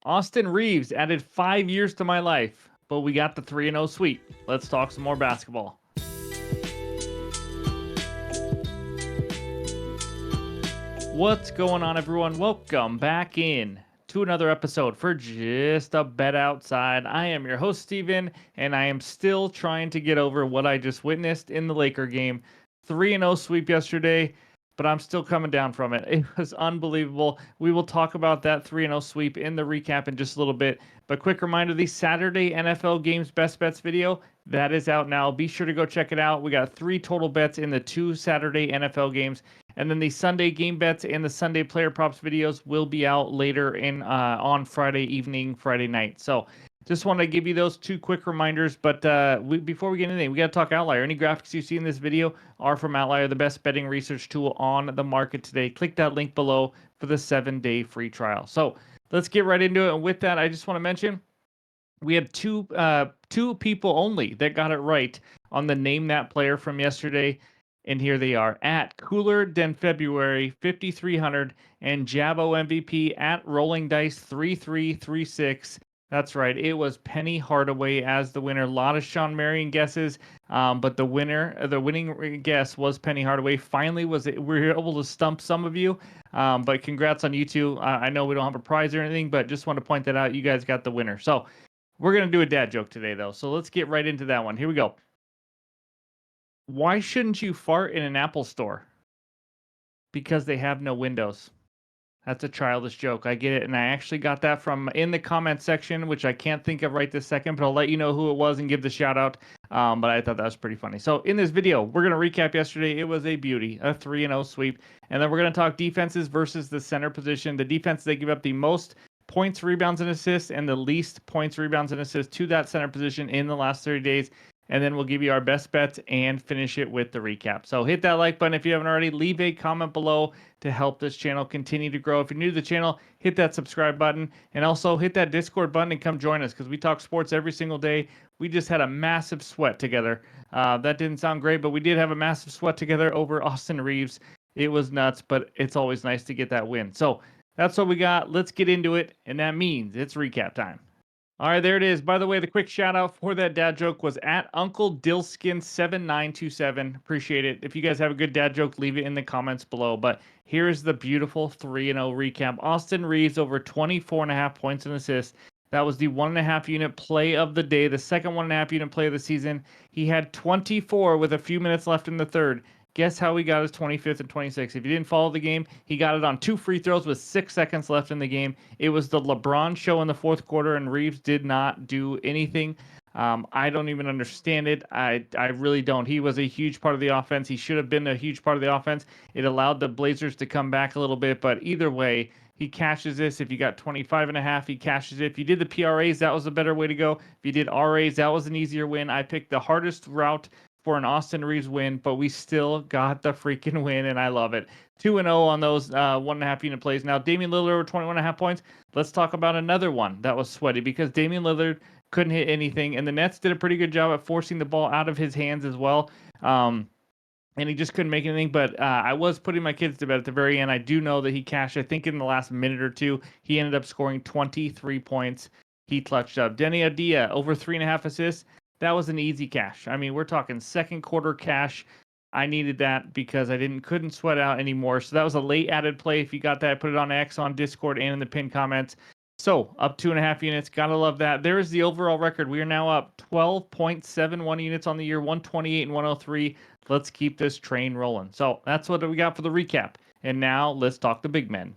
Austin Reeves added 5 years to my life, but we got the 3-0 sweep. Let's talk some more basketball. What's going on, everyone? Welcome back in to another episode for Just a Bet Outside. I am your host, Steven, and I am still trying to get over what I just witnessed in the Laker game. 3-0 sweep yesterday, but I'm still coming down from it. It was unbelievable. We will talk about that 3-0 sweep in the recap in just a little bit. But quick reminder, the Saturday NFL Games Best Bets video, that is out now. Be sure to go check it out. We got 3 total bets in the 2 Saturday NFL games. And then the Sunday game bets and the Sunday player props videos will be out later on Friday evening, Friday night. So just want to give you those 2 quick reminders. But before we get into anything, we got to talk Outlier. Any graphics you see in this video are from Outlier, the best betting research tool on the market today. Click that link below for the 7-day free trial. So let's get right into it. And with that, I just want to mention we have two people only that got it right on the Name That Player from yesterday. And here they are at Cooler Than February 5300 and Jabbo MVP at Rolling Dice 3336. That's right. It was Penny Hardaway as the winner. A lot of Sean Marion guesses, but the winning guess was Penny Hardaway. Finally, we were able to stump some of you. But congrats on you two. I know we don't have a prize or anything, but just want to point that out. You guys got the winner. So we're gonna do a dad joke today, though. So let's get right into that one. Here we go. Why shouldn't you fart in an Apple store? Because they have no windows. That's a childish joke. I get it. And I actually got that from in the comment section, which I can't think of right this second, but I'll let you know who it was and give the shout out. But I thought that was pretty funny. So in this video, we're going to recap yesterday. It was a beauty, a 3-0 sweep. And then we're going to talk defenses versus the center position. The defense, they give up the most points, rebounds, and assists, and the least points, rebounds, and assists to that center position in the last 30 days. And then we'll give you our best bets and finish it with the recap. So hit that like button if you haven't already. Leave a comment below to help this channel continue to grow. If you're new to the channel, hit that subscribe button. And also hit that Discord button and come join us because we talk sports every single day. We just had a massive sweat together. That didn't sound great, but we did have a massive sweat together over Austin Reeves. It was nuts, but it's always nice to get that win. So that's what we got. Let's get into it. And that means it's recap time. All right, there it is. By the way, the quick shout out for that dad joke was at Uncle Dillskin7927. Appreciate it. If you guys have a good dad joke, leave it in the comments below. But here's the beautiful 3-0 recap. Austin Reeves over 24.5 points and assists. That was the 1.5 unit play of the day, the second 1.5 unit play of the season. He had 24 with a few minutes left in the third. Guess how he got his 25th and 26th? If you didn't follow the game, he got it on 2 free throws with 6 seconds left in the game. It was the LeBron show in the fourth quarter, and Reeves did not do anything. I don't even understand it. I really don't. He was a huge part of the offense. He should have been a huge part of the offense. It allowed the Blazers to come back a little bit, but either way, he cashes this. If you got 25.5, he cashes it. If you did the PRAs, that was a better way to go. If you did RAs, that was an easier win. I picked the hardest route for an Austin Reeves win, but we still got the freaking win, and I love it. 2-0 on those 1.5 unit plays. Now, Damian Lillard over 21.5 points. Let's talk about another one that was sweaty because Damian Lillard couldn't hit anything, and the Nets did a pretty good job at forcing the ball out of his hands as well. And he just couldn't make anything, but I was putting my kids to bed at the very end. I do know that he cashed, I think in the last minute or two, he ended up scoring 23 points. He clutched up. Denny Adia over 3.5 assists. That was an easy cash. I mean, we're talking second quarter cash. I needed that because I couldn't sweat out anymore. So that was a late added play. If you got that, put it on X, on Discord, and in the pinned comments. So up 2.5 units. Gotta love that. There is the overall record. We are now up 12.71 units on the year, 128 and 103. Let's keep this train rolling. So that's what we got for the recap. And now let's talk the big men.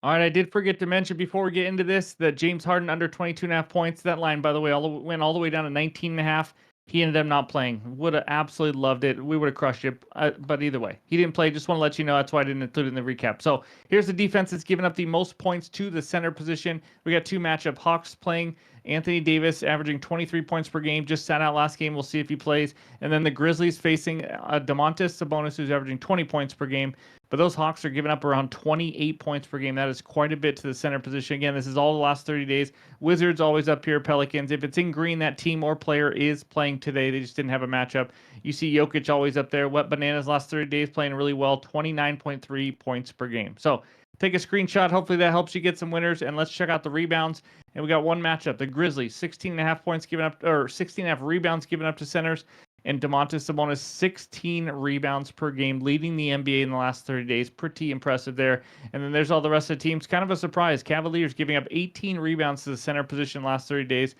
All right, I did forget to mention before we get into this that James Harden under 22.5 points. That line, by the way, went all the way down to 19.5. He ended up not playing. Would have absolutely loved it. We would have crushed it. But either way, he didn't play. Just want to let you know that's why I didn't include it in the recap. So here's the defense that's given up the most points to the center position. We got 2 matchup. Hawks playing Anthony Davis, averaging 23 points per game. Just sat out last game. We'll see if he plays. And then the Grizzlies facing Domantas Sabonis, who's averaging 20 points per game. But those Hawks are giving up around 28 points per game. That is quite a bit to the center position. Again, this is all the last 30 days. Wizards always up here. Pelicans. If it's in green, that team or player is playing today. They just didn't have a matchup. You see Jokic always up there. Wet Bananas last 30 days playing really well. 29.3 points per game. So Take a screenshot. Hopefully that helps you get some winners. And let's check out the rebounds. And we got one matchup. The Grizzlies, 16.5 points given up, or 16.5 rebounds given up to centers. And Domantas Sabonis, 16 rebounds per game, leading the NBA in the last 30 days. Pretty impressive there. And then there's all the rest of the teams. Kind of a surprise. Cavaliers giving up 18 rebounds to the center position last 30 days.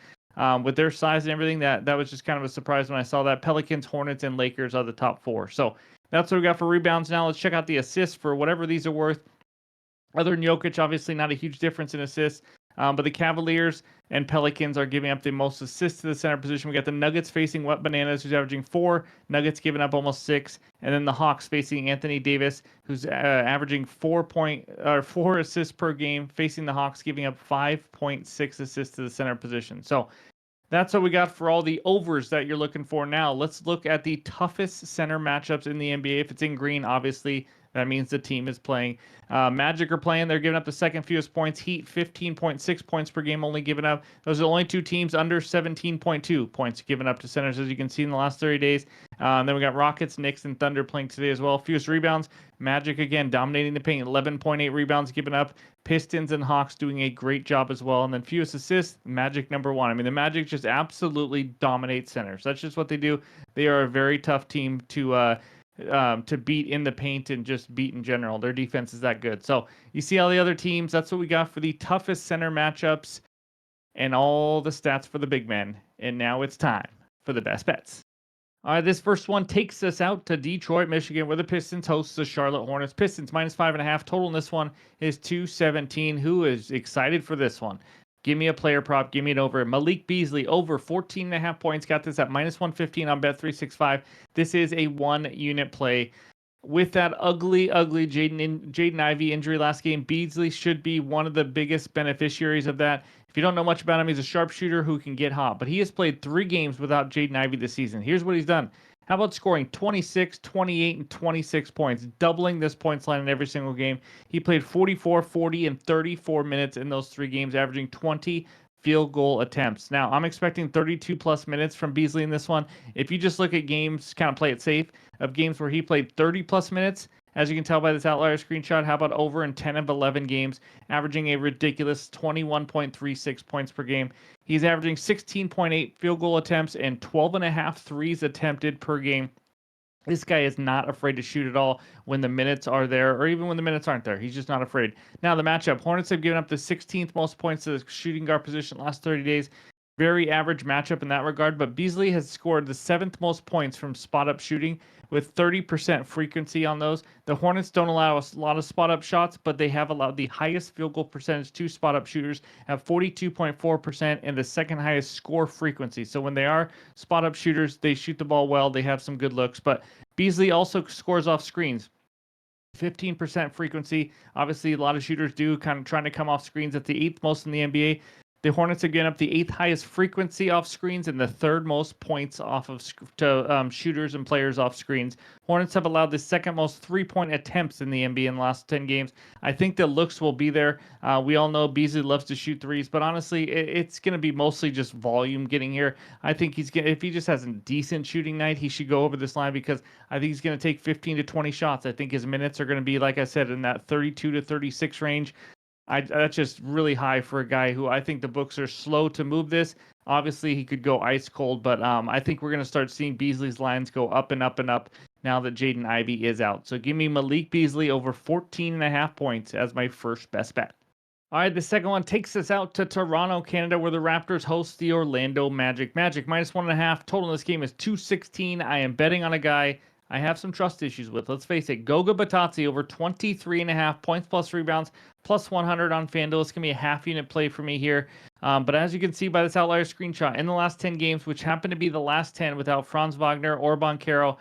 With their size and everything, that was just kind of a surprise when I saw that. Pelicans, Hornets, and Lakers are the top four. So that's what we got for rebounds. Now let's check out the assists for whatever these are worth. Other than Jokic, obviously not a huge difference in assists, but the Cavaliers and Pelicans are giving up the most assists to the center position. We got the Nuggets facing Wet Bananas, who's averaging 4. Nuggets giving up almost 6. And then the Hawks facing Anthony Davis, who's averaging 4 assists per game, facing the Hawks, giving up 5.6 assists to the center position. So that's what we got for all the overs that you're looking for. Now, let's look at the toughest center matchups in the NBA. If it's in green, obviously, that means the team is playing. Magic are playing. They're giving up the second fewest points. Heat, 15.6 points per game only given up. Those are the only two teams under 17.2 points given up to centers, as you can see in the last 30 days. Then we got Rockets, Knicks, and Thunder playing today as well. Fewest rebounds. Magic, again, dominating the paint. 11.8 rebounds given up. Pistons and Hawks doing a great job as well. And then fewest assists, Magic number 1. I mean, the Magic just absolutely dominate centers. That's just what they do. They are a very tough team to beat in the paint and just beat in general. Their defense is that good. So you see all the other teams. That's what we got for the toughest center matchups and all the stats for the big men. And now it's time for the best bets. All right, this first one takes us out to Detroit, Michigan, where the Pistons host the Charlotte Hornets. Pistons minus 5.5. Total in this one is 217. Who is excited for this one? Give me a player prop. Give me it over. Malik Beasley over 14.5 points. Got this at minus 115 on Bet365. This is a 1-unit play. With that ugly Jaden Ivey injury last game, Beasley should be one of the biggest beneficiaries of that. If you don't know much about him, he's a sharpshooter who can get hot. But he has played 3 games without Jaden Ivey this season. Here's what he's done. How about scoring 26, 28, and 26 points, doubling this points line in every single game? He played 44, 40, and 34 minutes in those 3 games, averaging 20 field goal attempts. Now, I'm expecting 32-plus minutes from Beasley in this one. If you just look at games, kind of play it safe, of games where he played 30-plus minutes, as you can tell by this outlier screenshot, how about over in 10 of 11 games, averaging a ridiculous 21.36 points per game. He's averaging 16.8 field goal attempts and 12.5 threes attempted per game. This guy is not afraid to shoot at all when the minutes are there, or even when the minutes aren't there. He's just not afraid. Now, the matchup. Hornets have given up the 16th most points to the shooting guard position last 30 days. Very average matchup in that regard, but Beasley has scored the 7th most points from spot-up shooting with 30% frequency on those. The Hornets don't allow a lot of spot-up shots, but they have allowed the highest field goal percentage to spot-up shooters at 42.4% and the second highest score frequency. So when they are spot-up shooters, they shoot the ball well. They have some good looks, but Beasley also scores off screens. 15% frequency. Obviously, a lot of shooters do, kind of trying to come off screens. At the 8th most in the NBA. The Hornets have given up the 8th highest frequency off screens and the 3rd most points off of shooters and players off screens. Hornets have allowed the 2nd most 3-point attempts in the NBA in the last 10 games. I think the looks will be there. We all know Beasley loves to shoot threes, but honestly, it's going to be mostly just volume getting here. I think if he just has a decent shooting night, he should go over this line because I think he's going to take 15 to 20 shots. I think his minutes are going to be, like I said, in that 32 to 36 range. That's just really high for a guy who I think the books are slow to move this. Obviously, he could go ice cold, but I think we're going to start seeing Beasley's lines go up and up and up now that Jaden Ivey is out. So give me Malik Beasley over 14.5 points as my first best bet. All right, the second one takes us out to Toronto, Canada, where the Raptors host the Orlando Magic. Magic minus 1.5. Total in this game is 216. I am betting on a guy I have some trust issues with. Let's face it, Goga Batadze over 23.5 points plus rebounds, plus 100 on FanDuel. It's going to be a half-unit play for me here. But as you can see by this outlier screenshot, in the last 10 games, which happen to be the last 10 without Franz Wagner or Banchero,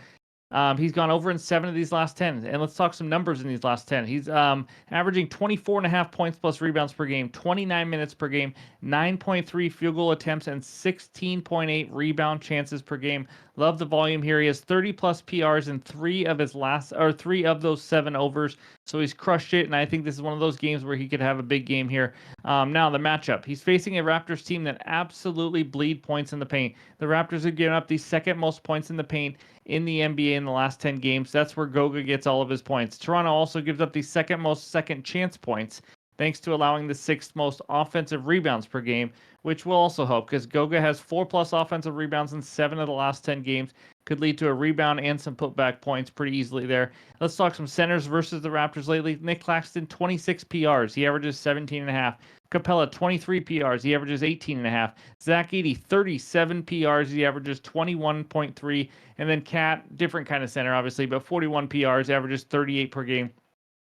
he's gone over in 7 of these last 10. And let's talk some numbers in these last 10. He's averaging 24.5 points plus rebounds per game, 29 minutes per game, 9.3 field goal attempts, and 16.8 rebound chances per game. Love the volume here. He has 30 plus PRs in 3 of those 7 overs. So he's crushed it, and I think this is one of those games where he could have a big game here. Now, the matchup. He's facing a Raptors team that absolutely bleed points in the paint. The Raptors have given up the second most points in the paint in the NBA in the last 10 games. That's where Goga gets all of his points. Toronto also gives up the second most second chance points, thanks to allowing the sixth most offensive rebounds per game, which will also help because Goga has 4+ offensive rebounds in 7 of the last 10 games. Could lead to a rebound and some putback points pretty easily there. Let's talk some centers versus the Raptors lately. Nick Claxton, 26 PRs. He averages 17.5. Capella, 23 PRs. He averages 18.5. Zach Edey, 37 PRs. He averages 21.3. And then Cat, different kind of center, obviously, but 41 PRs, averages 38 per game.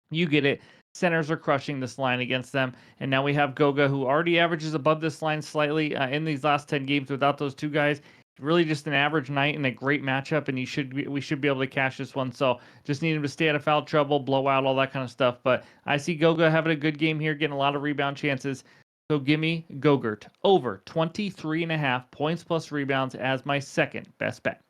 You get it. Centers are crushing this line against them. And now we have Goga, who already averages above this line slightly in these last 10 games without those two guys. Really just an average night and a great matchup, and we should be able to cash this one. So just need him to stay out of foul trouble, blow out, all that kind of stuff. But I see Goga having a good game here, getting a lot of rebound chances. So give me Gogurt over 23.5 points plus rebounds as my second best bet.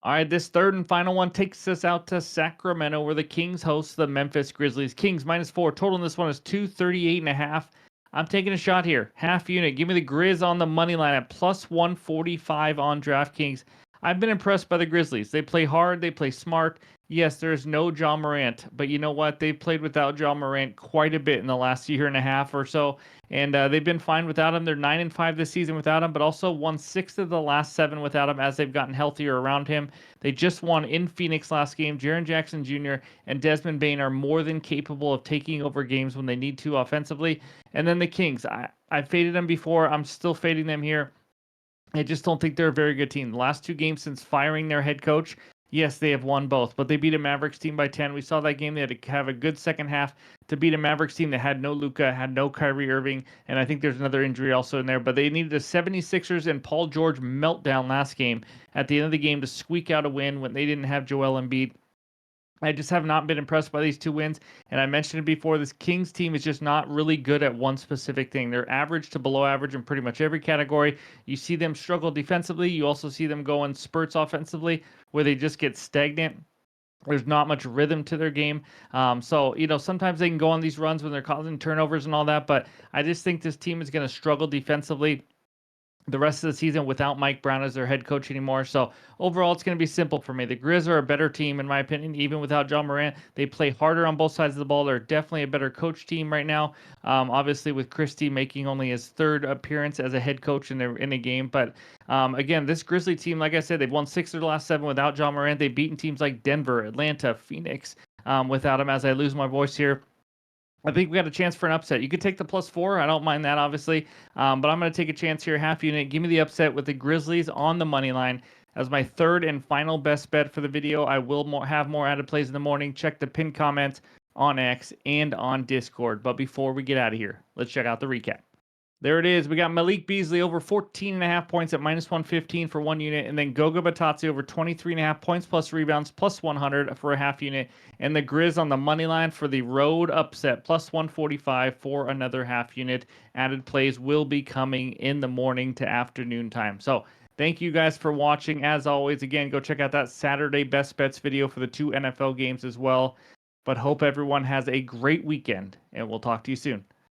All right, this third and final one takes us out to Sacramento, where the Kings host the Memphis Grizzlies. Kings -4. Total in this one is 238.5. I'm taking a shot here. Half unit. Give me the Grizz on the money line at +145 on DraftKings. I've been impressed by the Grizzlies. They play hard. They play smart. Yes, there's no Ja Morant, but you know what? They've played without Ja Morant quite a bit in the last year and a half or so, and they've been fine without him. They're 9-5 this season without him, but also won 6 of the last 7 without him as they've gotten healthier around him. They just won in Phoenix last game. Jaren Jackson Jr. and Desmond Bane are more than capable of taking over games when they need to offensively. And then the Kings, I faded them before. I'm still fading them here. I just don't think they're a very good team. The last 2 games since firing their head coach, yes, they have won both, but they beat a Mavericks team by 10. We saw that game. They had to have a good second half to beat a Mavericks team that had no Luka, had no Kyrie Irving, and I think there's another injury also in there. But they needed a 76ers and Paul George meltdown last game at the end of the game to squeak out a win when they didn't have Joel Embiid. I just have not been impressed by these 2 wins. And I mentioned it before, this Kings team is just not really good at one specific thing. They're average to below average in pretty much every category. You see them struggle defensively. You also see them go in spurts offensively where they just get stagnant. There's not much rhythm to their game. So, sometimes they can go on these runs when they're causing turnovers and all that. But I just think this team is going to struggle defensively the rest of the season without Mike Brown as their head coach anymore. So overall, it's going to be simple for me. The Grizz are a better team, in my opinion, even without Ja Morant. They play harder on both sides of the ball. They're definitely a better coach team right now. Obviously, with Christie making only his 3rd appearance as a head coach in a game. But again, this Grizzly team, like I said, they've won 6 of the last 7 without Ja Morant. They've beaten teams like Denver, Atlanta, Phoenix without him. As I lose my voice here, I think we got a chance for an upset. You could take the +4. I don't mind that, obviously. But I'm going to take a chance here, half unit. Give me the upset with the Grizzlies on the money line as my third and final best bet for the video. I will have more added plays in the morning. Check the pinned comments on X and on Discord. But before we get out of here, let's check out the recap. There it is. We got Malik Beasley over 14.5 points at -115 for 1 unit. And then Goga Batadze over 23.5 points plus rebounds plus 100 for a half unit. And the Grizz on the money line for the road upset +145 for another half unit. Added plays will be coming in the morning to afternoon time. So thank you guys for watching. As always, again, go check out that Saturday Best Bets video for the 2 NFL games as well. But hope everyone has a great weekend, and we'll talk to you soon.